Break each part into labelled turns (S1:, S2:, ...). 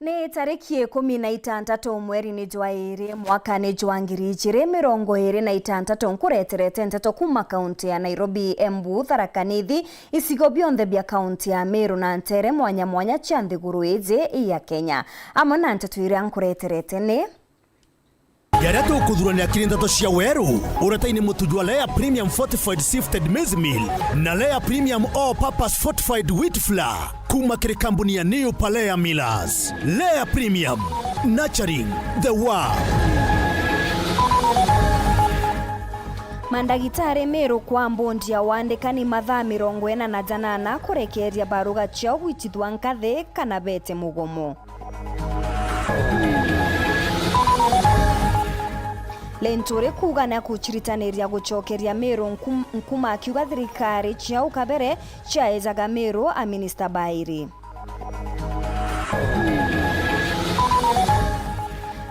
S1: Ni tariki 16 mweri-ini jwa iri mwaka-ini jwa 2026 nkureterete nteto kuma kaunti ya Nairobi, Embu, Tharaka Nithi, isigo bionthe bia kaunti ya Meru na ntere mwanya mwanya cia nthiguru iji ya Kenya. Amwe na nteto iria nkureterete ni
S2: Yaria tukuthurania kirindato cia weru urataini mutujwa Layer Premium Fortified Sifted Maize Meal na Layer Premium All Purpose Fortified Wheat Flour kuma kiri kampuni ya New Palea Millers. Layer Premium, nurturing the world.
S1: Mandagitari Meru kwa mbondi ya wandikani mathaa 48 kurekeria baruga ciao gwitithwa nkathi kana bete mugomo. Lentore kuga na kuchiritaniria gucokeria Meru nkuma akiuga thirikari ciao kabere ciaezaga Meru a Minister Bairi.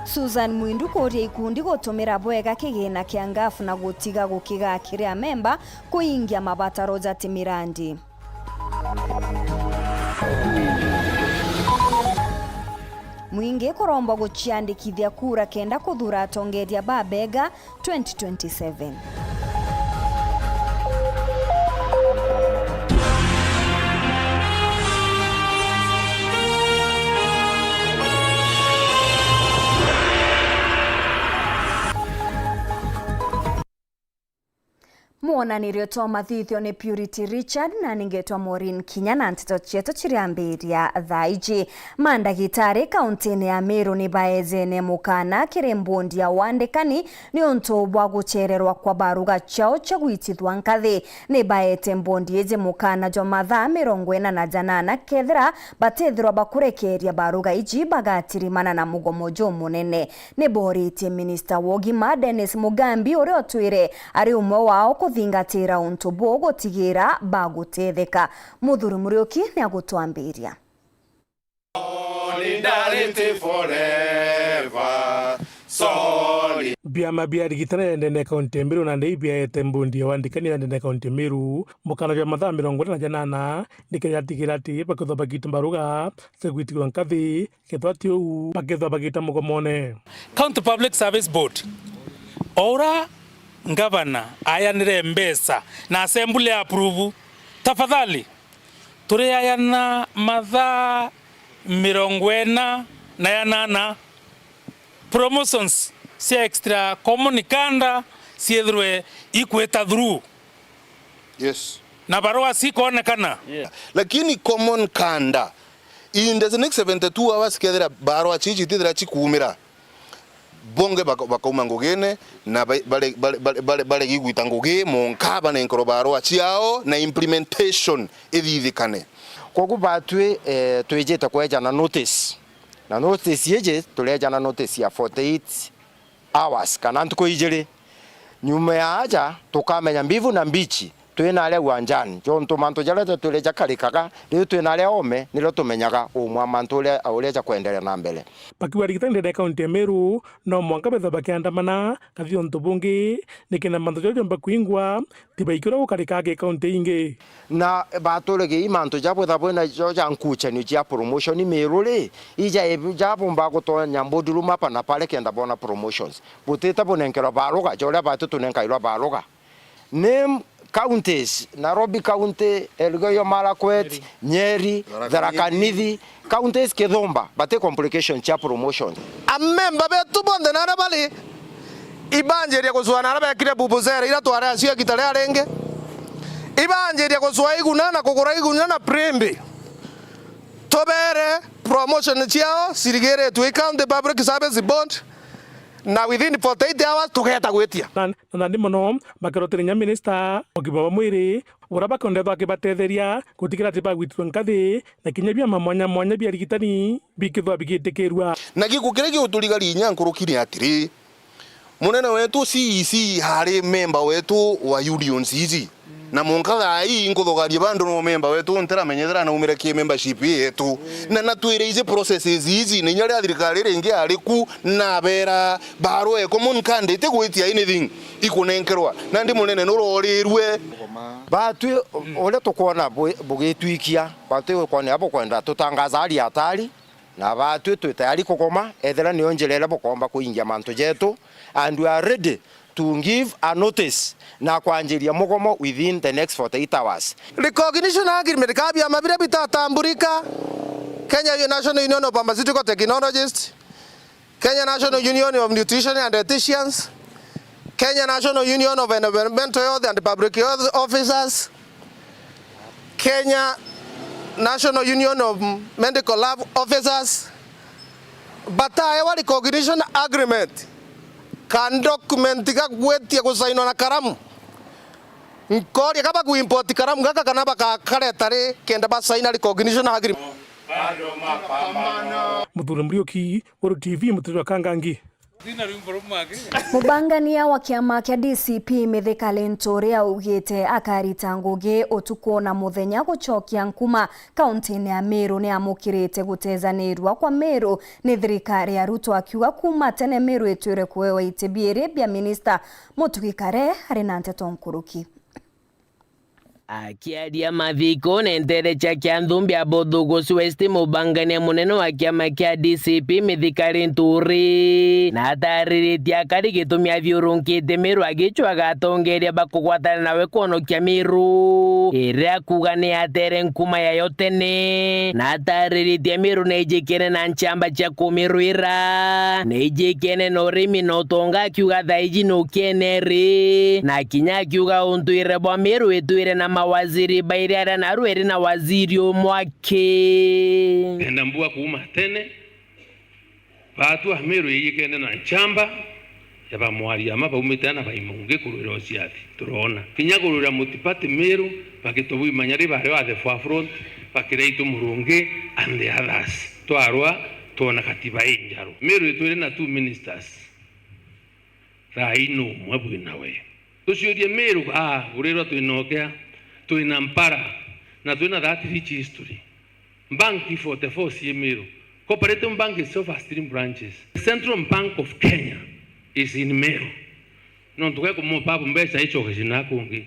S1: Susan Mwindu koria ikundi gutumira bwega kigina kia ngafu na gutiga gukiga kiria memba kuingia mabataro ja Timirandi. Mwingi kuromba guciandikithia kura kenda kuthura atongeria Babega 2027. Muonanirio twa mathithio ni Purity Richard na ningetwa Maureen Kinya na nteto cieto chiriambiria thaiji. Mandagitari kauntini ya Meru ni baezene mukana kiri mbondi ya wandikani ni untu bwa guchererwa kwa baruga ciao cia gwitithwa nkathi. Ni baete mbondi iji mukana jwa mathaa 48 kethira batethirwa bakurekeria baruga iji bagatirimana na mugomo munene. Ni boritie Minister wogima Dennis Mugambi uria otwire ari umwe wao kuthingatira untu bwo gutigira bagutetheka. Muthuri Muriuki ni agutwambiria.
S3: Solidarity forever.
S4: Biama bia rigitana ndene kaunti Meru na ndei bia etembundi wandikani ndene kaunti Meru mukana bia mathaa 48 nikira tigirati bakutho bagita baruga segwitigwa nkathi ketwati u baketho bagita mugomone.
S5: County Public Service Board ora Governor ayanire mbesa na assembly approve tafadhali turi ayana mathaa 48 promotions si extra common kanda siedrwe ikweta through.
S3: Yes.
S5: Na barua si kuonekana.
S3: Yeah. Lakini common kanda in the next 72 hours kedera barua chichi tidra chikumira bonge bakauma ngogene na bale gigwita ngoge monkaba na enkoro barua chiao na implementation ethithikane
S6: kogu batwe twejeta kweja na notice yeje tuleja na notice ya 48 hours kana ntuko ijere nyuma ya aja tukamenya mbivu na mbichi twena ale wanjani jonto manto jala tuleja kalikaka leo twena ale ome nilo tumenyaga umwa mantole auleja kuendelea na mbele
S4: pakiwarigita ndene kaunti ya Meru no mwanka betha bakiandamana kathio ntubungi nikina manto jojo mbakuingwa tibaikira ukarikage kaunti ingi
S6: na batolege imanto jabo thabona joja nkucha ni ja promotion Meru le ija jabo mbako to nyambodulu mapa na pale kenda bona promotions buteta bonenkero baruga jola batu tunenkairwa baruga name counties Nairobi County, Elgeyo Marakwet, Nyeri, Tharaka Nithi, counties kedhomba bate complication cha promotion.
S3: Amemba betu bonde na bali ibanjeria kuzwana na bakire bubuzera ila twara asia kitale arenge ibanjeria kuzwa igunana kokora igunana prembe tobere promotion chiao sirigere to County Public Service Board na within 48 hours tugeta gwetia
S4: na ndi mono bakirotinya Minister ogibaba mwiri ura bakondethwa akibatetheria gutikira tiba gwitithwa nkathi na kinya bia mwanya mwanya bia rigitani bikithwa bigitikirwa
S3: na gikukire giuturigari nyankurukire atiri munene wetu CEC hari member wetu wa unions hizi na munkatha hii nkuthogaria bandu no member wetu nteramenyethera na umire ki membership yetu na natwire izi processes hizi ni nyari thirikari ringi ariku na bera barwe common candidate gwitia anything ikunenkerwa na ndi munene nurorirwe
S6: batu ole tukona bugitwikia batu kwani hapo kwenda tutangaza hali hatari na batu tayari kukoma ethera ni onjelele bokomba kuingia manto jetu, and we are ready to give a notice na kwanjiria mugomo within the next 48 hours.
S7: Recognition agreement kabi amabire bitatambulika. Kenya National Union of Pharmaceutical Technologists, Kenya National Union of Nutrition and Dietitians, Kenya National Union of Environmental Health and Public Health Officers, Kenya National Union of Medical Lab Officers, bataewa recognition agreement kan document ka gwetia gusainwa na karamu nkori kaba ku import karamu gaka kana baka karetare kenda basaina recognition agreement.
S4: Muthuri Muriuki, Uru TV, Muthuri wa Kangangi.
S1: Mubangania wa kiama kia DCP Mithika Linturi augite akarita ngugi utuko na muthenya gucokia nkuma kaunti-ini ya Meru ni amukirite gutezanirwa kwa Meru ni thirikari ya Ruto, akiuga kuma tene Meru itwire kuewa itibiri bia minista Muturi Kare hari na Nteto Nkuruki.
S8: Akiaria mathiko nenterecha kia nthumbi ya Bothugusu West mubangania munene wa kiama kia DCP Mithika Linturi na atariritie akari gitumi athiurunkite Meru agichwaga atongeria bakugwatana nawe kuonokia Meru iria kuga ni atere nkuma yayo tene na atariritie Meru na ijikene na nchamba cha kumiruira na ijikene na urimi na utonga, akiuga thaiji no kieneri na kinya akiuga untuire bwa Meru itwire na mawaziri bairiara na ruere na waziri omwake
S9: ndambua kuuma tene batu a Meru yikene na nchamba ya bamwari ama baumitana baimunge kurura osiathi turona kinya kurura mutipati Meru bakitobu imanyari bare wa the forefront bakireitu murunge and the others twarwa tona katiba injaro Meru itwire na 2 ministers raino mwabu nawe tuciurie Meru urero twinokea tuina Mpara na tuina that rich history. Banki 44 si Meru. Cooperative Bank is of stream branches. The Central Bank of Kenya is in Meru. No tuwe kumo papu mbesa hicho kishina kungi.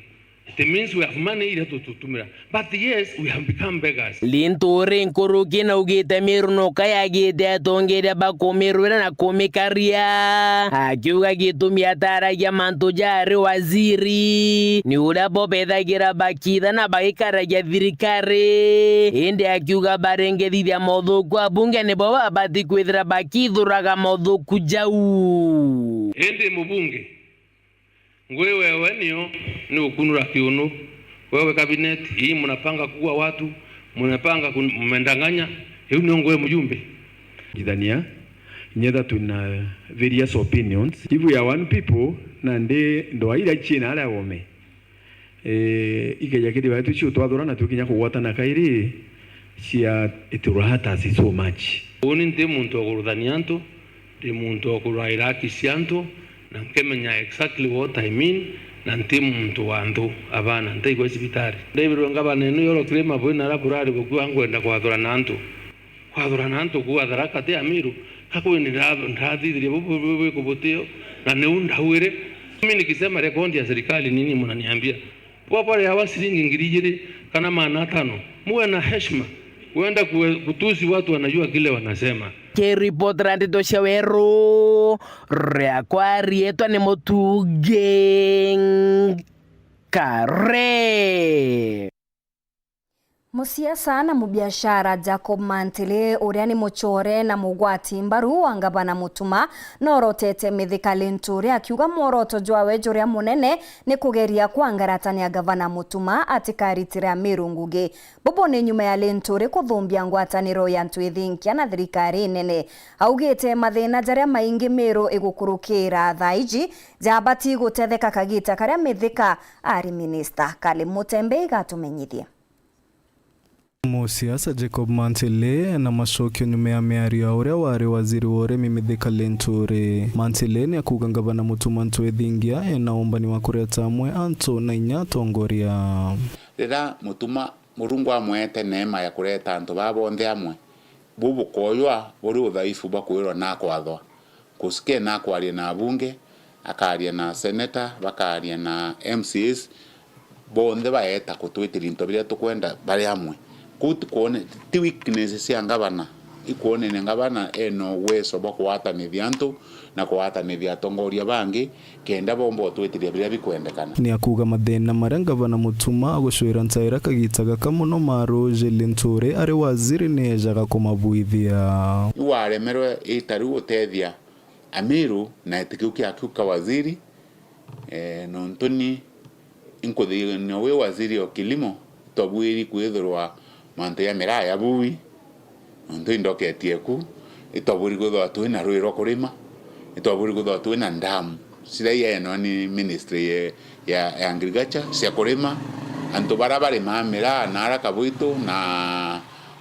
S9: It means we have money ile tutumira. But yes, we have become beggars.
S8: Linturi Nkuruki na ugite Meru no kaya gite atongeria bakumiruira na kumikaria akiuga gitumi ataragia mantu jari waziri ni ura bobethagira bakitha na bagikaragia thirikari indi akiuga barengethithia mothuku abunge nibo babati kwithira bakithuraga mothuku jau
S9: indi mubunge ngwe wewe niyo ni ukunura kiunu wewe cabinet hii mnapanga kuwa watu mnapanga mmendanganya hiyo ni ngwe mjumbe
S10: idhania nyeda tuna various opinions if we are one people na ndo aira china ala wome ikeja kidi watu chi utwadhura na tukinya kuwata na kairi cia iturahata so much
S9: oni nte muntu ogurudhanianto de muntu ogurairaki sianto na nkemenya exactly what I mean na nte muntu wandu abana nte kwa sibitari ndebiro ngabana no yoro krema bwina laburari bwo angwenda kwathura nanto kwa dharaka te Amiru kako ni ndathithire bwo kubutio na neunda huire mimi nikisema rekondi ya serikali nini mnaniambia kwa pale hawa shilingi ngiri kana maana 5 muwe na heshima uenda kutusi watu wanajua kile wanasema
S8: Kiripoti ra Nteto cia Weru riakwa rietwa ni Mutugi Kare.
S1: Musiasa na mubiashara Jacob Mantile uria ni muchore na mugwati mbaru wa ngavana Mutuma norotete Mithika Linturi akiuga mworoto jwawe juria munene ni kugeria kwangaratania gavana Mutuma atikaritira Meru ngugi. Bobo ni nyuma ya Linturi kuthumbia ngwataniro ya ntwithinkia na thirikari nene. Augite mathina jaria maingi Meru igukurukira thaiji jabati gutetheka kagita karia Mithika ari minister Kale Mutembe igatumenyithia.
S11: Musiasa Jacob Mantile na macokio nyuma ya miario uria wari waziri wa urimi Mithika Linturi. Mantile ni akuga gavana Mutuma ntwithingia ena umbani wa kureta amwe anto na inya tongoria.
S12: Rira Mutuma murungu amwete neema ya kureta anto babonthe amwe bubu koywa buri uthaifu bakwirwa na kwathwa kusikie na kwaria na bunge akaria na senator bakaria na MCs bonthe baeta kutwitira into biria tukwenda bari amwe kuti kuone ti weakness cia ngavana ikuonene ngavana eno uweso bwa kuwatanithia antu na kuwatanithia atongoria bangi kenda bombo twitiria biria bikwendekana.
S11: Ni akuga mathina maria ngavana Mutuma agucwira ntaira kagitaga kamuno Maroje Linturi ari waziri nejaga kumabuithia
S12: iwaremerwe itari gutethia Amiru na etikiuki akiuka waziri nontoni inkuthia we waziri o kilimo tobwiri kwithirwa mantu ya miraya bui nonto indoketie ku itobwiri kwithwa twina rwiro kurima itobwiri kwithwa twina ndamu sira yeno ni ministry ya agriculture cia kurima antu barabara mamira na araka bwitu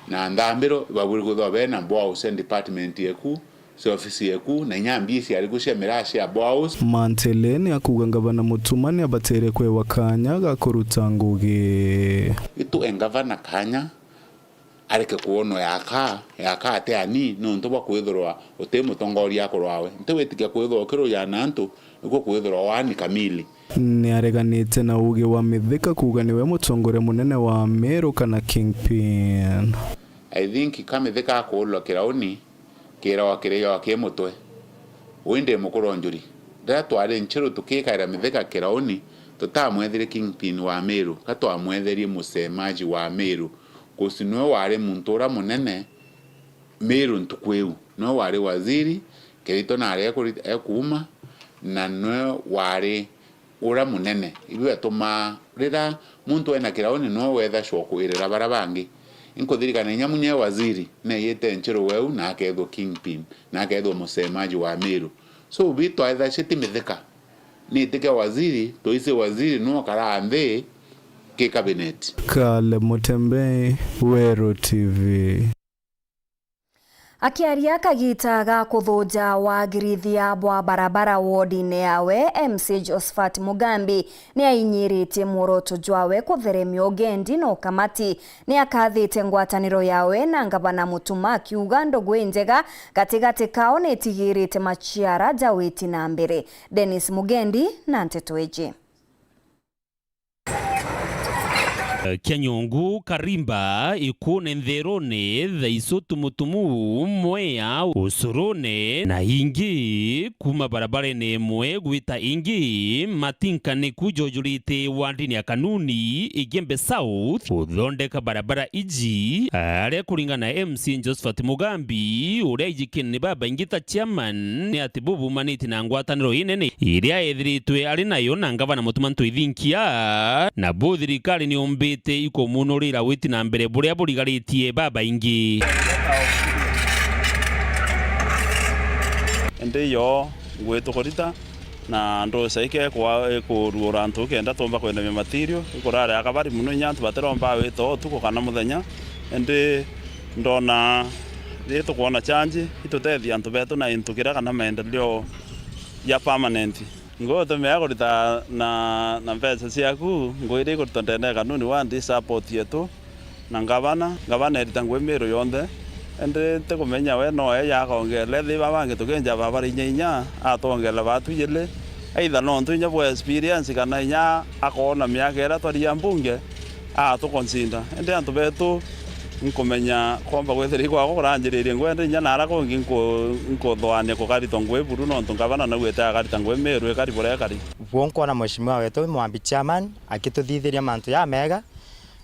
S12: na ndambiro babwiri kwithwa bena Bows department yeku so ofisi yeku na nyambi cia rigucia mirasi ya Bows.
S11: Manteleni akuga ngavana Mutuma ni abatere kwe wakanya gakuruta ngugi
S12: itu engavana kanya areke kuono yaka ate ani nonto bwa kwithirwa uti mutongoria akorwawe nte wetikia kwithirwa kiro ya nantu niko kwithirwa wani kamili.
S11: Ni areganite na uge wa Mithika kuga niwe mutongore munene wa Meru kana Kingpin.
S12: I think Kamithika akolwa kirauni kira wa kireyo akemutwe winde mukoronjuri nda tware nchiro tukikaira Mithika kirauni tutamwethire Kingpin wa Meru katwamwetherie musemaji wa Meru kusinwe ware muntora munene Meru ntukweu no ware waziri kirito na are ekuma na no ware ura munene ibi atoma rira muntu ena kirauni no wetha shoko irira barabangi inkuthirikana nyamunye waziri na yete nchiro weu na akethwo Kingpin na akethwo musemaji wa Meru so bito aitha shiti Mithika ni tike waziri toise waziri no kara ande ke cabinet.
S11: Kale Mutembe, Wero TV.
S1: Akiaria kagita ga kuthuja wagirithia bwa barabara wodi-ini yawe MC Josephat Mugambi ni ainyirite muoroto jwawe kutheremia ugendi na ukamati ni akathite ngwataniro yawe na ngavana Mutuma akiuga ndogwe njega gatigati kao ni itigirite machiara jawiti na mbere. Dennis Mugendi na Nteto Eji.
S13: Kianyongu Karimba ikune ntherone thaiso tumutumu mwea usurone na ingi kuma barabara-ini imwe gwita ingi matinkane kujojurite wandini ya kanuni Igembe South uthondeka barabara iji aria kuringana MC Josephat Mugambi uria ijikini baba ingita chairman ni ati bubu maniti na ngwataniro inene iria ethiritwe ari nayo na ngavana Mutuma Ntwithinkia na bu thirikari ni umbite iko munurira witi na mbere buria burigaritie baba ingi
S14: ende yo gwetu korita na ndo saike kwa kurura ntu kenda tomba kwenda material ikorare akabari muno nyantu bateromba wito tuko kana muthenya ende ndona rito kuona change itutethia antu betu na intukira kana maendeleo ya permanent ngoto meagorita na pesa ciaku ngoire kurutondene kanuni wandi support yetu na ngavana eritangwe Meru yonthe ende tekumenya we no yakongele thiba bangi tukenja babara inya atongela batu yele either no ntunya bo experience kana inya akona miaka era twaria mbunge tukonsinda ende antu betu nkumenya kwamba gwethiri kwa kuranjiririe ngwende nya nara kongi nkothwane kukarito ngwe buru no ntungavana na gweta karita ngwe Meru ekari bore ekari
S15: bonko na mheshimiwa wetu Mwambi chairman akituthithiria mantu ya mega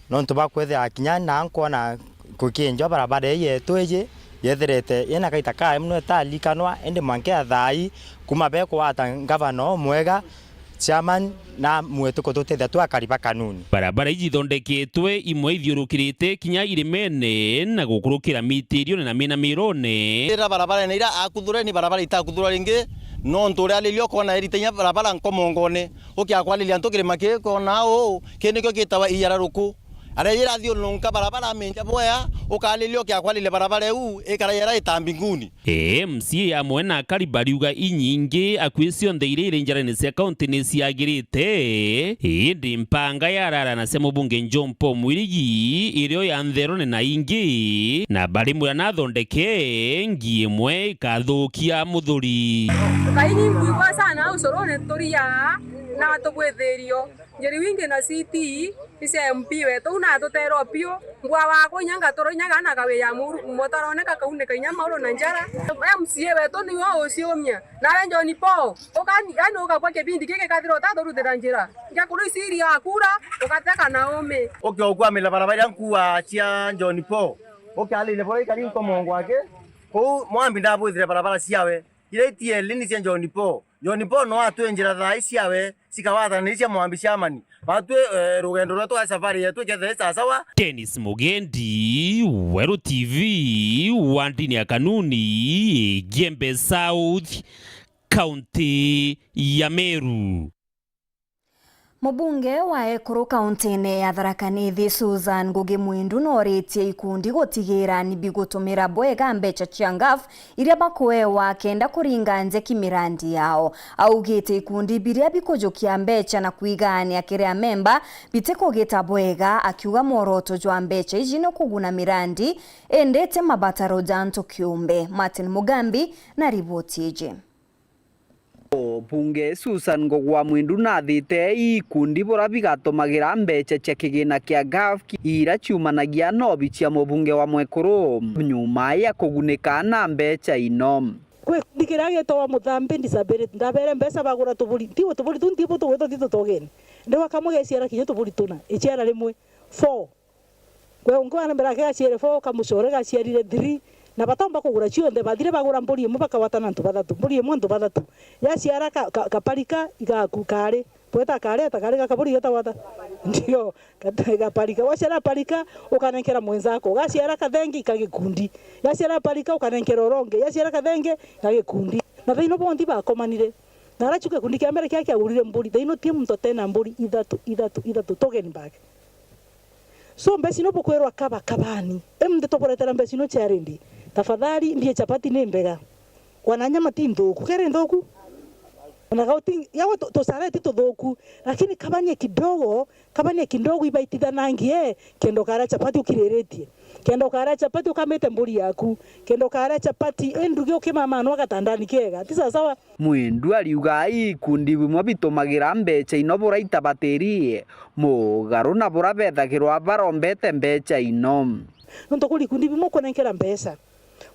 S15: no ntubakwethia akinya na nkona kukinjo barabara yetu eje yethirete ina kaita kae mno talikanwa ende mwanke athai kuma beko ata ngavana mwega chairman na mwetu kututethia twakariba kanuni
S13: barabara iji thondeketwe imwe ithiurukirite kinya irimene na gukurukira mitirio na mina mirone
S16: ira barabara ira akuthure ni barabara itakuthura ringi no nturia lilio kona eritenya barabara nkomongone ukia kwalilia ntukire make kona o kene kyo kitawa iyararuku arayira thio nunka barabara menja boya ukalilio kya kwalile barabara u ikarayera itambinguni
S13: MC amwe na karibariuga inyingi akwisio ndeire njarene cia county ni ciagirite indi mpanga yarara na semo bunge Njompo Mwirigi irio ya ntherone na ingi na bari mwe na thondeke ngi imwe ikathukia muthuri
S17: kaini ngwa sana usorone toria na tobwetherio njeri wingi na city ise MP wetu na tutero pio ngwa wako nyanga toro nyanga na kawe ya motorone ka kaune kanya maulo na njara MCA wetu ni wao usiomia na wenjo ni po okani yani okakwa kebindi kike kathiro ta doru deranjira ya kuru siri akura okateka na ome
S16: okwa mela barabara nkuwa chia John Paul okali le bora kali ko mongo wake ko mwambi ndabo dire barabara siawe ile tie lini cia John Paul no atu njira tha isiawe sikawatha ni cia mwambi ciamani batwe rugendo rwetu wa safari yetu kethe sawa.
S13: Dennis Mugendi, Weru TV, Wandini ya Kanuni, Gembe South, County ya Meru.
S1: Mubunge wa Ekuru kaunti-ini ya Tharaka Nithi Susan Ngugi Mwindu noritie ikundi gutigira nibi gutumira bwega mbeca cia ngaf iria bakuewa kenda kuringa njeki mirandi yao. Augite ikundi biria bikujukia mbeca na kuigania kiria memba bitekugita bwega akiuga moroto jwa mbeca ici no kuguna mirandi endete mabataro janto kiumbe. Martin Mugambi na riboti ije.
S18: Bunge Susan Ngugi Mwindu na thite ikundi bora bigatumagira mbeca cia kigina kia ngaf ira ciumanagia nobi cia mubunge wa Mwekuru nyuma ya kugunika na mbeca ino
S19: kwe dikiraga to muthambe disability ndabere mbeca bagura tuburi tiwo tuburi tuntipo to weto tito togeni ndewa kamugeciara kinyo tuburi tuna iciara rimwe 4 kwe ungwana mbera ga ciere 4 kamucore ga ciarire 3 na batomba kugura cionde bathire bagura mburi imwe bakawatana ntu bathatu mburi imwe ntu bathatu yaciara kaparika igakukare pweta kare takare kakaburi yotawata ndio kaparika waciara parika ukanenkera mwenzako gaciara kathengi kagikundi yaciara parika ukanenkera oronge yaciara kathenge kagikundi na thino bondi bakomanire na arachuke kundi kia mbere kia agurire mburi thino tie muntu tena mburi ithatu togeni back so mbesi no bukwerwa kabani emde toporetera mbesi no charendi tafadhali ndiye chapati nembega wananyama tindoku kere ndoku unagauti yawa tosare tito doku lakini kabanye kidogo ibaitithanangie kendo kara chapati ukireretie kendo kara chapati ukamete mburi yaku kendo kara chapati enduge ukimama no gatandani kega tisa sawa.
S18: Mwindu aliuga ikundi bimwe bitumagira mbeca ino bora itabaterie mugaru na bora bethagirwa barombete mbeca ino
S19: nto kuli kundi bimwe konenkera mbeca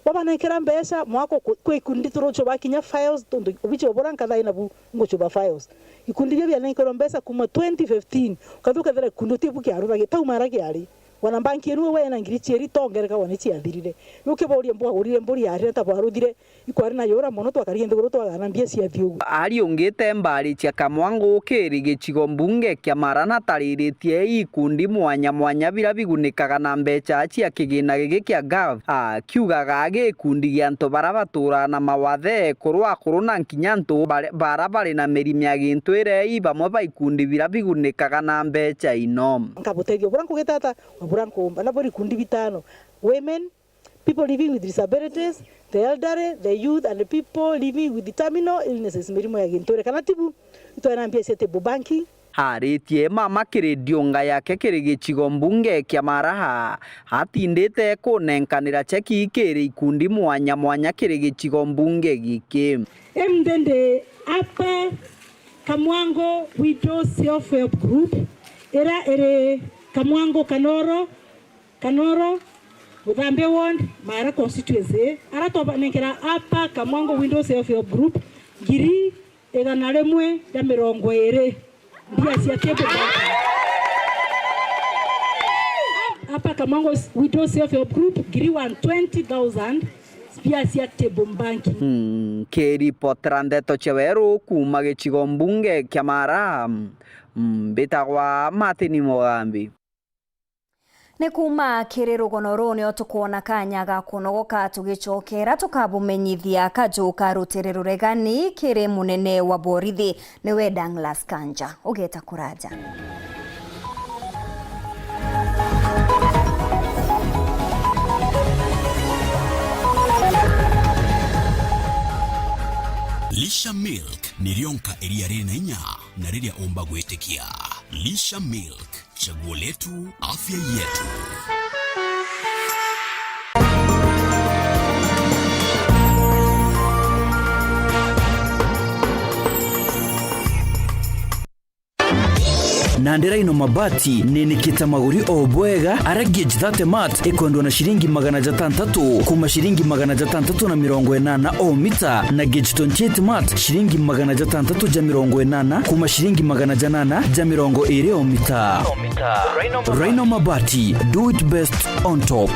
S19: wabanekera mbeca mwako kwikundi turocho bakinya files tondo bicho boranka daina bu ngocho ba files ikundi bya nenkero mbeca kuma 2015 kathuka thera kundi tibu kya rura gitaumara kyari wana banki enu we na ngiricheri tongereka wane chiathirire nuke borie mbwa urire mburi yari ta baruthire ikwari na yora mono twakari nduguru twagana mbia cia thiugu
S18: ari ungite mbari cia kamwango kiri gicigo mbunge kya Marana tariritie ikundi mwanya bira bigunikaga na mbeca cia kigina gigi kya ngaf kiugaga gikundi gya nto barabatura na mawathe kurwa kuruna nkinyanto barabari na mirimi ya gintu ire ibamwe ba ikundi bira bigunikaga na mbeca ino
S19: nkabutegio buranko gitata buranko na bori kundi bitano women, people living with disabilities, the elderly, the youth and the people living with the terminal illnesses mirimo ya gintore kana tibu itwana mpia sete banking
S18: haritie mama kiredio nga yake kiri gicigo mbunge kya Maraha hatindite kunenkanira cheki ikiri ikundi mwanya kiri gicigo mbunge giki
S19: emdende apa Kamwango Widow Self Help Group era ere Kamwango Kanoro Muthambe Ward Mara constituency aratoba nenkera apa Kamwango Widow Self Help Group giri egana rimwe ya 20 ndia cia tebo apa Kamwango Widow Self Help Group giri 120,000 pia cia tebo banking
S18: keri potrandeto cheweru kuma gicigo mbunge kya Mara bitagwa Martin Mugambi.
S1: Ni kuma kiri rugono runi o tukuona kanya ga kunogoka tugicokera tukabumenyithia kajuka rutire ruregani kiri munene wa borithi niwe Douglas Kanja ugeta kuraja.
S2: Lisha Milk ni rionka iria rina inya na riria omba gwitikia. Lisha Milk, chaguo letu, afya yetu.
S20: na Rhino Mabati ninikita maguri obwega ara gauge 30 mat ikwendwa na shilingi 600 kuma shilingi 680 o mita na gauge 28 mat shilingi 680 kuma shilingi 820 o mita. Rhino Mabati, do it best on top.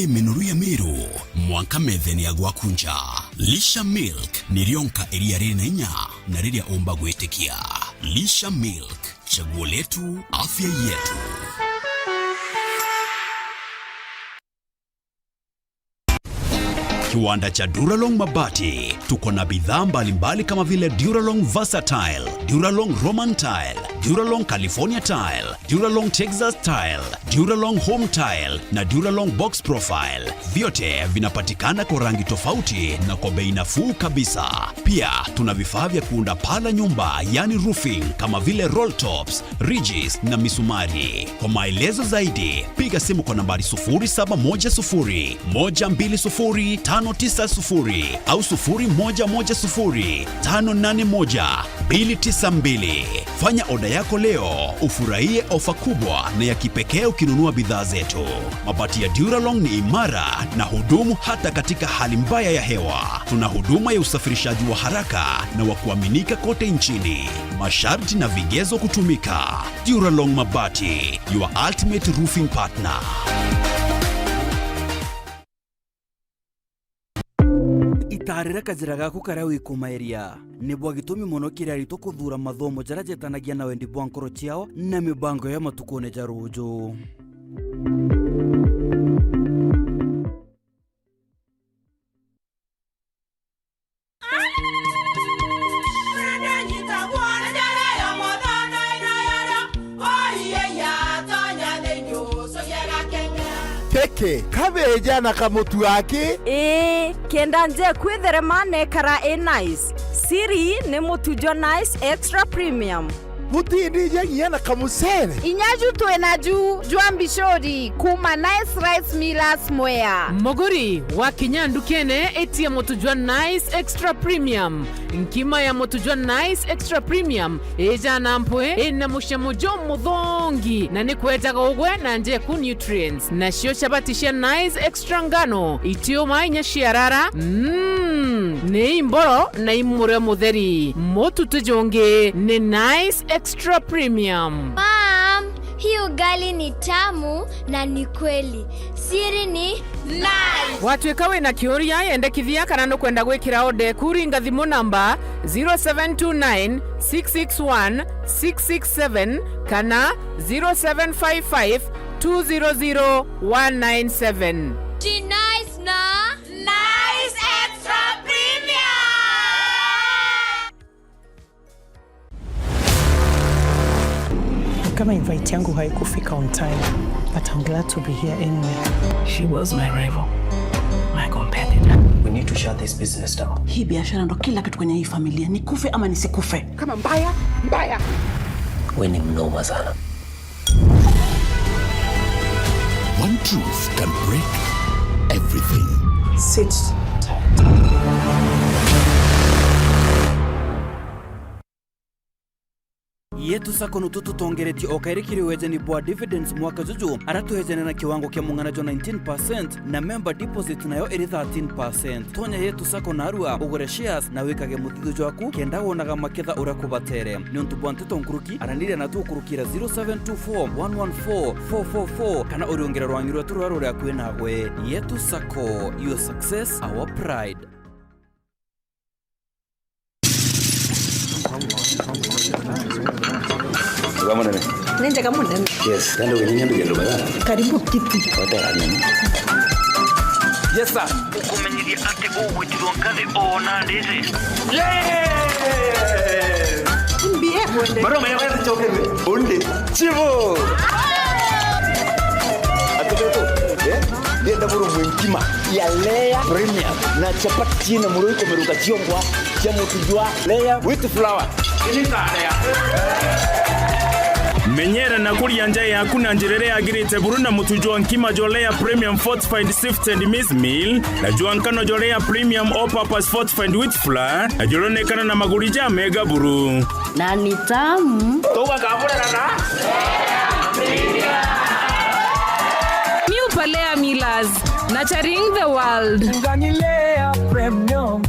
S2: Minuru ya Meru mwanka metheni ya gwakunja Lisha Milk nirionka eria renenya na riria omba gwetikia. Lisha Milk, chaguo letu, afya yetu. Kiwanda cha Duralong Mabati, tuko na bidhaa mbalimbali kama vile Duralong Versatile, Duralong Roman Tile, Duralong California Tile, Duralong Texas Tile, Duralong Home Tile na Duralong Box Profile. Vyote vinapatikana kwa rangi tofauti na kwa bei nafuu kabisa. Pia tuna vifaa vya kuunda pala nyumba, yani roofing, kama vile roll tops, ridges na misumari. Kwa maelezo zaidi, piga simu kwa nambari 0710 120 590 au 0110 581 292. Fanya oda yako leo, ufurahie ofa kubwa na ya kipekee ukinunua bidhaa zetu. Mabati ya Duralong ni imara na hudumu hata katika hali mbaya ya hewa. Tuna huduma ya usafirishaji wa haraka na wa kuaminika kote nchini. Masharti na vigezo kutumika. Duralong Mabati, your ultimate roofing partner.
S20: Itarira kazira gaku kara wikumaeria nibwa gitumi muno kiria rito kuthura mathomo jara jetanagia na wendi bwa nkoro ciao na mibango ya matukone jarujo.
S21: Keke kabeja na kamutu wake
S22: kenda nje kwitherema nekara nice siri ni mutujo nice extra premium
S21: mutindi nyenye na kamusere
S22: inyaju twenaju jwambishori kuma nice rice millers mwea
S23: mogori wa kinyandu kene etia mutujwa nice extra premium nkima ya mutujwa nice extra premium eja nampwe ina mushamujo muthongi na ni kwetaga ugwe na nje ku nutrients na shio chabatisha nice extra ngano itio mainya shiarara ni imboro na imure mutheri mututujonge ni nice extra premium.
S24: Mom, hii ugali ni tamu na ni kweli. Siri ni nice.
S23: Watwekawe na kioria yendekithia kana no kwenda gwikira ode kuringa thimu namba 0729 661 667 kana 0755 200 197.
S24: Ji nice na nice extra premium.
S25: Kama invite yangu haikufika on time, but I'm glad to be here anyway.
S26: She was my rival, my competitor. We need to shut this business down.
S25: Hii biashara ndo kila kitu kwenye hii familia, nikufe ama nisikufe. Kama mbaya, mbaya.
S26: We ni mnoma sana.
S2: One truth can break everything.
S25: Sit tight.
S20: Yetu sako nututu tongereti okairikiri wejeni bwa dividends mwaka juju aratu hejene na kiwango kia mungana jo 19% na member deposit nayo eri 13%. Tonya yetu sako narua ugure shares na wikage muthido jwaku kenda wonaga maketha urakubatere niontu bwa nteto nkuruki aranire na tu kurukira 0724114444 kana uriongera rwanyiro turaro rya kwena gwe. Yetu sako, your success our pride.
S22: njega munene.
S3: Yes, kando wenyewe ndio bada.
S22: Karibu kiti.
S3: Hotel nini?
S4: Yes sir. Ukumenyiria ati ugwitirwo ngathi ona ndizi.
S22: Mbie kwende.
S3: Baro mwenye wewe choke onde. Chivo. Atoto. Dia ndaburu mwinkima ya Lea Premium na chapati china muruko meruka chiongwa cha mutujwa Lea with flour. Ini tarea.
S5: Menyera na kuria nja yaku na njirere yagirite buruna mutujwa nkima jolea Premium Fortified Sifted Maize Meal na juankano jolea Premium All Purpose Fortified Wheat Flour na jolonekana na magurija mega buru
S22: Na ni tamu.
S5: Toka kabura na
S23: New Palea Millers, nurturing the world.
S4: Lea Premium.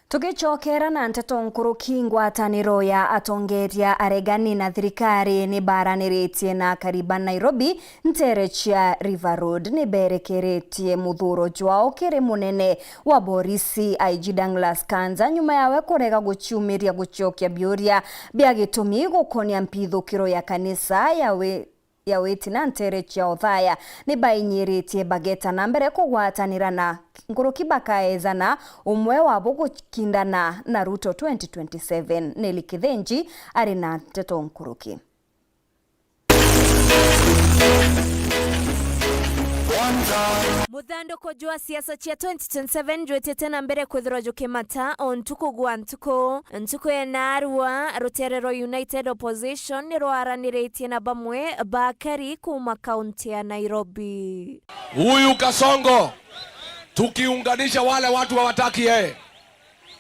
S1: Tugichokera na nteto nkuru ngwataniro ya atongeria aregani na thirikari ni baraniritie na kariba Nairobi nterechia River Road ni berekeretie muthuro jwao kiri munene wa borisi IG Douglas Kanja nyuma yawe kurega guchumiria guchokia biuria bia gitumi gukonia mpithukiro ya kanisa ya wetina nterechia othaya ni bainyiritie bageta na mbere kugwatanira na nguruki bakaezana umwe wabo gukindana na Ruto 2027 Nelly Kithenji ari na nteto nkuruki.
S22: Muthandoko jwa siasa chia 2027 jwete tena mbere kwithirwa jukimata ontuko gwa ntuko ya narua Ruterero United Opposition nirwaraniritie na bamwe bakari kuma kaunti ya Nairobi.
S6: Huyu Kasongo tukiunganisha wale watu hawataki yeye.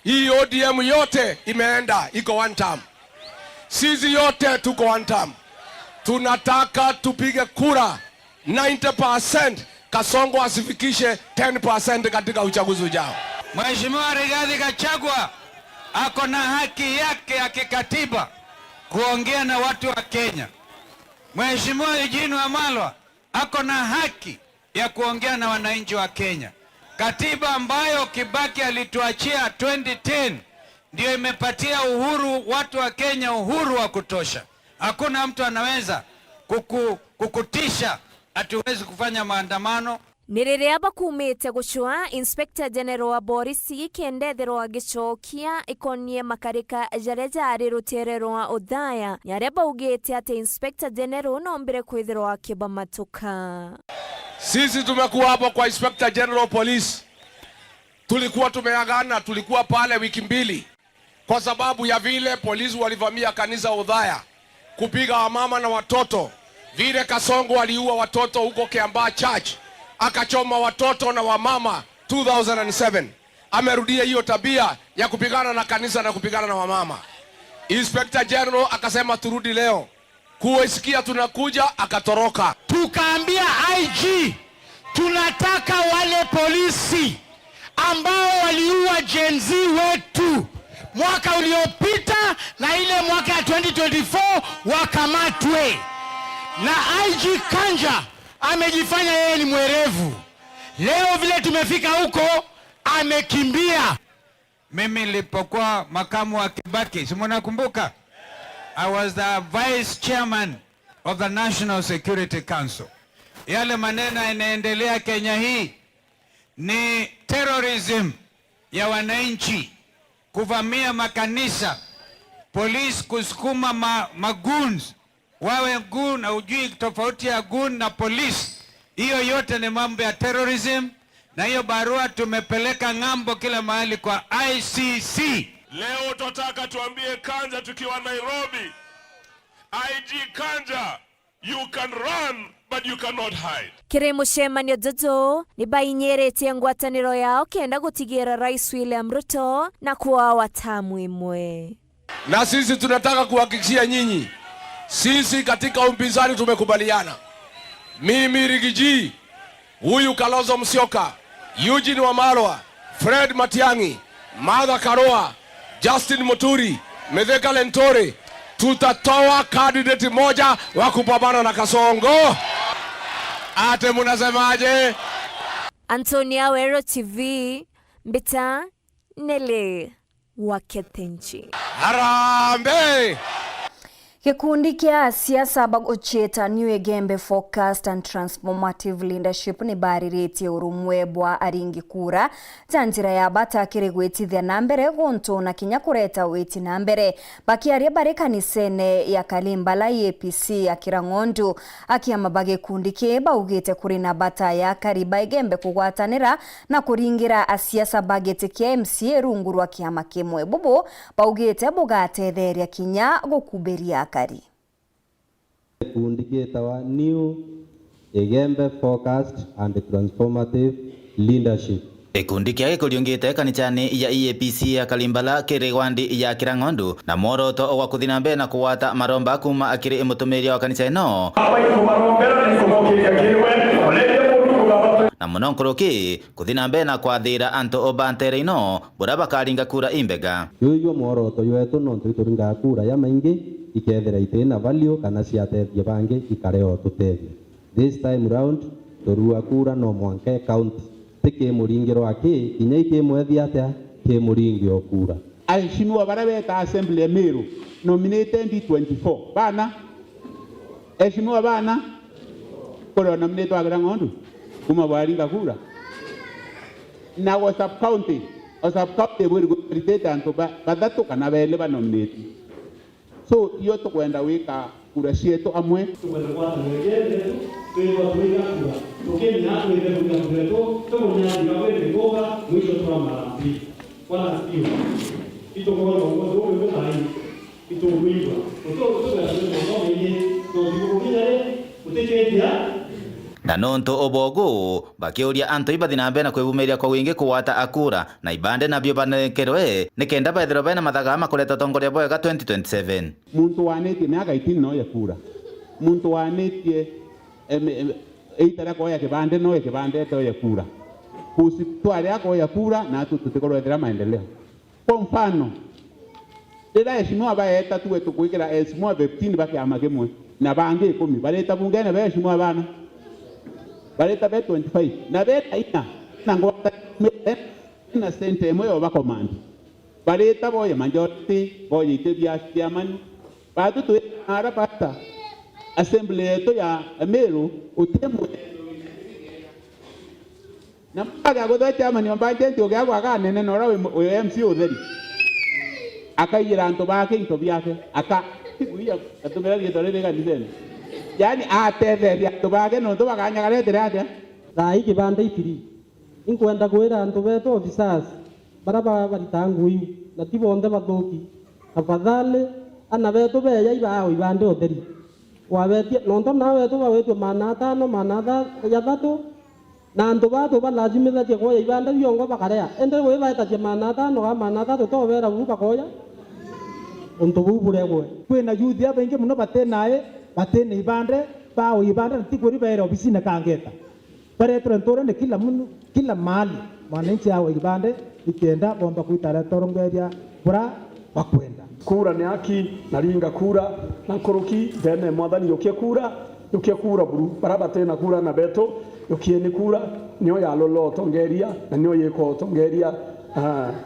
S6: Hii ODM yote imeenda iko one term. Sisi yote tuko one term. Tunataka tupige kura 90%. Kasongo asifikishe 10% katika uchaguzi ujao.
S7: Mheshimiwa Rigathi Gachagua ako na haki yake ya kikatiba kuongea na watu wa Kenya. Mheshimiwa Eugene Wamalwa ako na haki ya kuongea na wananchi wa Kenya. Katiba ambayo Kibaki alituachia 2010 ndio imepatia uhuru watu wa Kenya, uhuru wa kutosha. Hakuna mtu anaweza kukutisha hatuwezi kufanya maandamano.
S22: Niriria bakumite gucua Inspector General wa Borisi kendethero wa gicokia ikonie makarika jareja ari Ruterero wa Othaya yaria baugite ati Inspector General nombere kwithirwa kibamatuka.
S6: Sisi tumekuwa hapo kwa Inspector General Police. Tulikuwa tumeagana, tulikuwa pale wiki mbili kwa sababu ya vile polisi walivamia kanisa Othaya kupiga wamama na watoto. Vile Kasongo waliua watoto huko Kiambaa Church, akachoma watoto na wamama 2007. Amerudia hiyo tabia ya kupigana na kanisa na kupigana na wamama. Inspector General akasema turudi leo. Kuisikia tunakuja, akatoroka.
S10: Tukaambia IG tunataka wale polisi ambao waliua Gen Z wetu mwaka uliopita na ile mwaka ya 2024 wakamatwe. Na IG Kanja amejifanya yeye ni mwerevu. Leo vile tumefika huko amekimbia.
S7: Mimi nilipokuwa makamu wa Kibaki, si mnakumbuka? I was the vice chairman of the National Security Council. Yale maneno yanaendelea Kenya hii ni terrorism ya wananchi, kuvamia makanisa, polisi kusukuma magoons wawe goon na ujui tofauti ya goon na polisi. Hiyo yote ni mambo ya terrorism, na hiyo barua tumepeleka ng'ambo kila mahali kwa ICC.
S4: Leo tutaka tuambie Kanja tukiwa Nairobi, IG Kanja, you can run but you cannot hide.
S22: Kiri mucemanio jojo ni bainyerete ngwataniro yao kenda gutigira Rais William Ruto na kuwa watamu imwe.
S6: Na sisi tunataka kuhakikishia nyinyi, sisi katika upinzani tumekubaliana. Mimi Rigiji, huyu Kalonzo Musyoka, Eugene Wamalwa, Fred Matiang'i, Martha Karua, Justin Muturi, Mithika Lentore, tutatoa candidate moja wa kupambana na Kasongo. Ate munasemaje?
S22: Antonia Wero TV, Mbita Nele Wakethenchi.
S6: Harambe!
S1: Kikundi kia siasa bagocheta New Egembe Focused and Transformative Leadership ni barirĩtie urumwe bwa aringi kura tanjira ya bata kiregwetithia na mbere gonto na kinya kureta weti na mbere bakiaria bare kanisene ya Kalimbala APC ya Kirang'ondu akiama bage kundi ke baugite kuri na bata ya Kariba Egembe kugwatanira na kuringira asiasa bagete kia MCA rungurwa kiama kimwe bubu baugite bugatetheria kinya gukuberia kari.
S8: Kundi getawa New Egembe Focused and Transformative Leadership.
S9: Ekundi kia gĩkũriũngĩte kanithani ya EAPC ya Kalimbala kĩrĩgwandi ya Kirang'ondu na muoroto wa kuthi na mbere na kuwata maromba kuma akĩrĩ mũtũmĩria wa kanitha ĩno na mũno nkũrũki kuthi na mbere na kwathĩra anto obantere ĩno bũra bakaringa kura imbega
S8: yuo muoroto yetu no tũringa kura ya maingi ikethera itena value kana ciatethia bangi ikareo tutethia. This time round torua kura no mwanke county tike muringiro aki kinya ikimwethia atia ke muringio kura
S11: aheshimiwa barabeta assembly Meru nominated 24 bana aheshimiwa bana kore nominate wa Kirang'ondu kuma baringa kura na wa sub county buri gutete anto badatu kana bele ba nominate so iyo to kwenda wika kura cietu amwe
S12: tukwenda kwa mwegende tuwa tuiga kura tukeni na tuweze kuja kuleto tumonya ngawe ngoga mwisho twa marambi wana sio ito kwa ngo wewe mai ito wiwa uto ya ngo mwenye to dikukunya utekedia
S9: na nonto obogo bakiuria anto ibathi na mbere na kwĩgumeria kwa wingi kuwata akura na ibande na bio banekerwe nikenda baithero bena mathaga makuleta tongoria bwega 2027
S11: muntu wanetie miaka 18 no ya kura muntu wanetie eitara kwa ya kibande no ya kibande to ya kura kusi twale yako ya kura na tutikorwethera maendeleo kwa mfano ndira heshimiwa baeta tuwe tukuikira heshimiwa 15 bakiama kimwe na bangi 10 baleta bungene ba heshimiwa bana baleta be 25 na beta ina na ngota na sente moyo ba command baleta boye majority boye itebia chairman batu tu ara pata assembly yetu ya Meru utemu na mpaga gotha chairman yombaje ndio gwa kanene no rawe MC utheri akayira anto bake into byake aka kuya atumira gitore bega nizeni yani atetheria tubage no tubaganyagaretera atia
S14: thai kibande ifiri inkwenda kwira antu beto officers baraba baritangui na tibonde bathoki afadhali ana beto beya ibao ibande otheri wabetia nondo nawe to bawetwe manata no manata ya bato na antu bato balazimira tie koya ibande biongo bakarea ende we baita tie manata no ga manata to bera bu bakoya onto bu buregwe
S15: kwena youth ya bengi muno batenae batene ibande bao ibande tikuri baira ofisina kangeta bare trentore ne kila mali wananchi hao ibande ikienda bomba kuitara torongeria bura bakwenda
S27: kura ni haki naringa kura na nkoroki bene mwathani yokie kura buru baraba tena kura na beto yokie ni kura nio ya lolo tongeria na nio yeko tongeria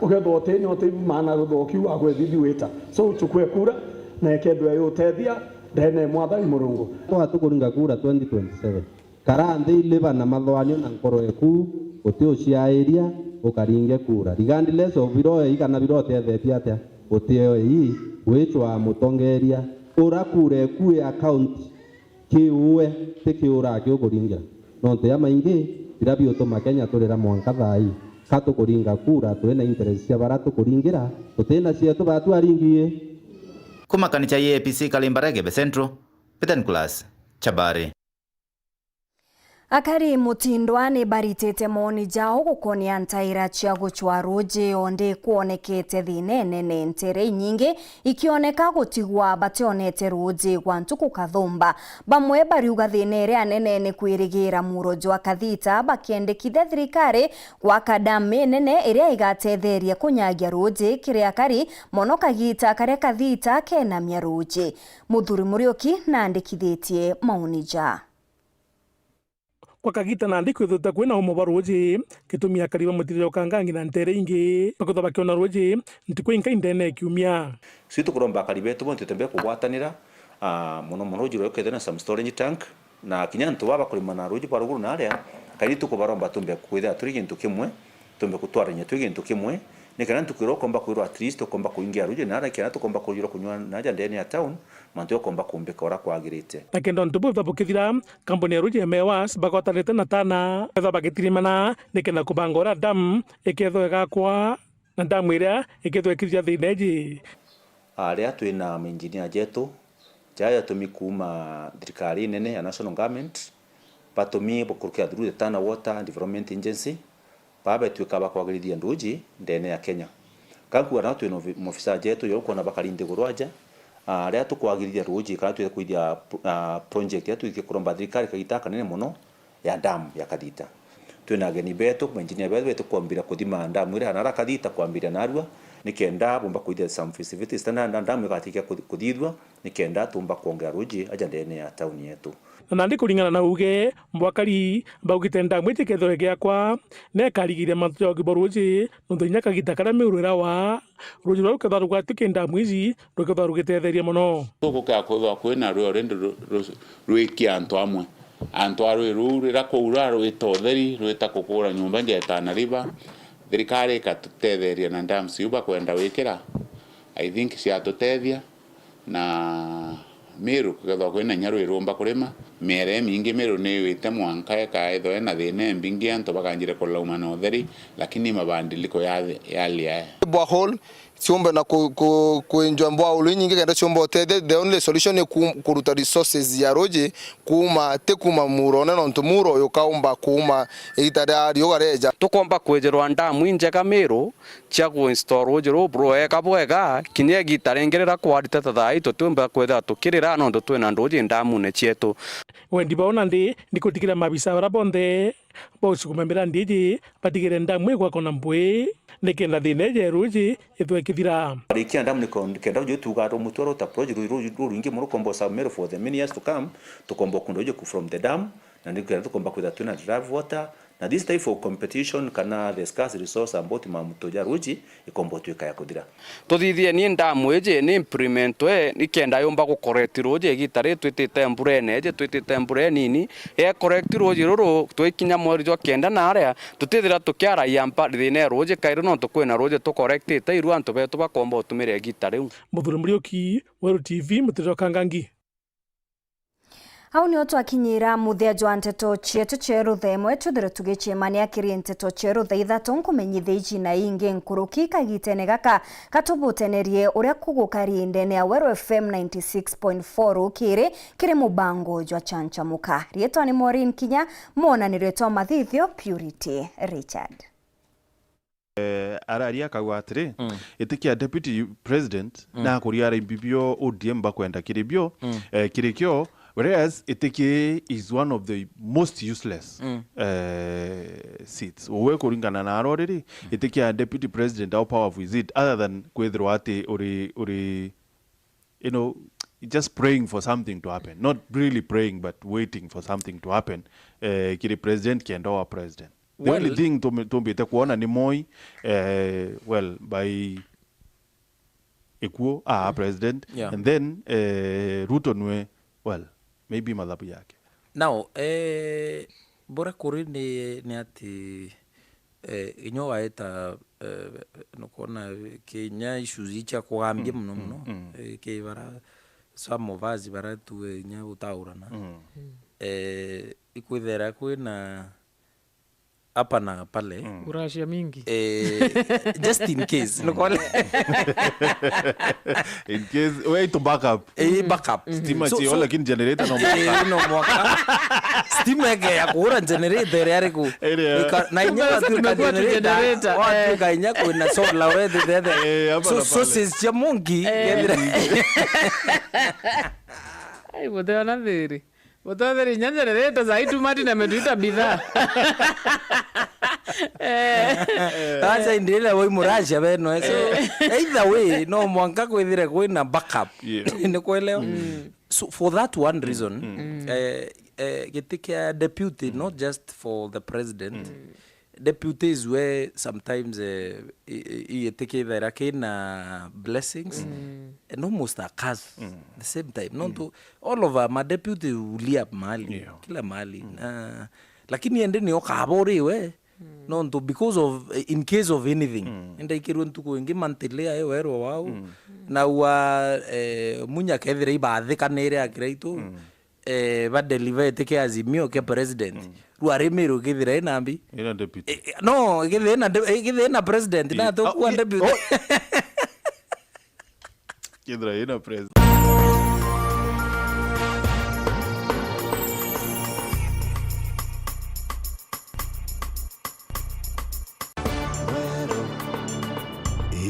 S27: ugethote nio te mana guthoki wa gwethithi wita so chukue kura na ekedwe yotethia ndene mwathani murungu
S8: kwa tukuringa kura 2027 karande ileba na mathwanio na nkoro eku utio ciairia ukaringe kura regardless of biro igana biro tethetia atia utio hii witwa mutongeria urakure eku account kiuwe tikiura kiguringira no te amaingi birabio to makenya turira mwanka thai katukuringa kura twena interest ya baratu kuringira tutena cietu batu aringie
S9: kuma kanitha ya APC Kalimbala Egembe Central Peter Class Chabari.
S1: Akari mutindwa ni baritete moni jao gukonia ntaira cia guchwa roje onde kuonekete thine nene ntere nyingi ikioneka gutigwa bationete roje gwantu kukathumba bamwe bariuga thine ria nene ni kwirigira murojo akathita bakiendekithe thirikari gwa kadame nene iria igatetheria kunyagia roje kiria kari mono kagita karia kathita kena mia roje Muthuri Murioki na andikithitie maunija
S12: kwa kagita na ndiko thuta kwina umo roje kitumia kariba mutiriro kangangi na ntere ingi bakotha bakiona roje ntiko inka indene kiumia
S13: situ kuromba karibe tu bonte tembe kugwatanira muno jiro kethena some storage tank na kinyanto baba kulima na roje paruguru na area kari tuko baromba tumbe kwitha turi gintu kimwe tumbe kutwaranya turi gintu kimwe nikana tukiro komba kwiro at least komba kuingia roje na area kana tukomba kujiro kunywa naja ndene ya town mantu komba kumbeka ora kwagirite
S12: nakendo ntubu babukithira kampuni ya roje mewas bagotanite na tana betha bagitirimana nikena kubangora dam iketho gakwa na damu iria iketho ikithia thineji
S13: aria twina engineer jetu jaya tumikuma thirikari nene ya national government patumi bukurukia through the Tana Water Development Agency baba twikaba kwagirithia nduji ndene ya Kenya kaku ara twina officer jetu yoko na bakarinde gurwaja aria tukwagirithia ruji kana twire kuithia project yetu ikikuromba thirikari kagitaka nene muno ya dam ya Kadita twina geni betu engineer betu kwambira kuthima dam ira na Kadita kwambira narua nikenda bomba kuithia some facilities tena dam ikatikia kuthithwa nikenda tumba kuongea ruji aja ndene ya town yetu
S12: na ndi kuringana na uge mbwakari baugite ndamu itikethore giakwa ne karigire mantu ya giboruji ndo nyaka gitakara miurira wa ruji ro ketharu gwatike ndamu ici ro ketharu gitetheria muno
S16: tuguka kwithwa kwina rwo rendo rwiki antu amwe antu aru rurira kuura rwitotheri rwita kukura nyumba njeta na riba thirikari ikatutetheria na ndamu ciuba kwenda wikira I think ciatutethia na Meru kugethwa kwina nyaru irumba kurima mere mingi Meru ni wite mwanka ekaetho na thine mbingi antu bakanjire kulauma na utheri lakini mabadiliko ya lia
S17: borehole chombe na kuenjoy borehole nyingi kenda chombe otede the only solution ni kuruta resources ya roje kuma muro na nto muro yokaumba kuma itadari yogareja
S18: tukomba kwejerwa ndamu njega Meru cha ku install roje ro bro eka bwega kinye gitarengerera kwarita thai tutumba kwetha tukirira no ndo twena ndoje ndamu ne chietu
S12: wendi baona ndi ndikutikira mabisa barabonde bosi kumembera ndiji batigire ndamu igwa kona mbwe nikenda thineje ruji ithwekithira
S13: rikia ndamu nikenda ujo tugato mutoro ta project ruingi muno kombo sa Meru for the many years to come tukombo kundoje from the dam na nikenda tukomba kwitha tuna drive water na this type of competition kana the scarce resource about mamutoja ruji ikombo twika ya kudira
S18: tuthithie ni ndamu eje ni implement nikenda yomba ku correct roje gitare twitite mbure je twitite mbure nini correct roje roro twikinya mweri jo kenda na area tutithira tukiara yampa thine roje kairo no tukwena roje to correct ite iru antu betu bakomba utumire gitare
S12: muthuri murioki Weru TV mutiro kangangi
S1: Hau ni oto akinyira muthia jwa nteto chietu cheru themwe tuthire tugichemania kiri nteto cheru theithato nkumenyithia ici na ingi nkuruki kagitene gaka katubutenerie uria kugukari ndene ya Weru FM 96.4 ukiri kiri mubango jwa chanchamuka rietwa ni Maureen Kinya mona ni rietwa mathithio Purity Richard
S19: araria kagwatire itikia deputy president na kuriara imbibio ODM bakwenda kiribio kirikyo whereas itiki is one of the most useless seats owe kuringana na aroriri itikia deputy president how powerful is it other than kwethirwa ati uri you know just praying for something to happen, not really praying but waiting for something to happen kiri president kienda wa president. The only thing tumbite kuona ni Moi well by ekuo president and then Ruto nwe well maybe madhabu yake.
S21: Now bora kuri ni ati inyo waeta nokona Kenya issues icha kuambia mno ke bara samo vazi bara tu nya utaurana ikuithera kwina hapa na pale
S23: urashia mingi
S21: just in case nokole
S19: in case way to backup stima so lakini generator no
S21: mwaka stima ya kuura generator yare ku na inya tu generator watu kainya ku na solar already there so sia mongi
S23: ai bote na dhiri bote nya generator zaitu mati na metuita bidhaa
S21: Asa indile woi murasha beno so either way no mwanka kwithire kwina backup ni kuelewa So for that one reason, get deputy, not just for the president. Deputy is where sometimes you take either blessings and almost a curse at the same time. Not to all of my deputy ulia mali, kila mali. Lakini ende ni okabori we. No, because of in case of anything, ende ikiru ntuko ingi mantelea wero wao na wa munya kedire ibaadhe kanere akiraito ba deliver take azimio ke president ruaremero kedire nambi
S19: ina deputy
S21: no kedire na president na to kwa deputy
S19: kedire ina president.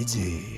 S2: AJ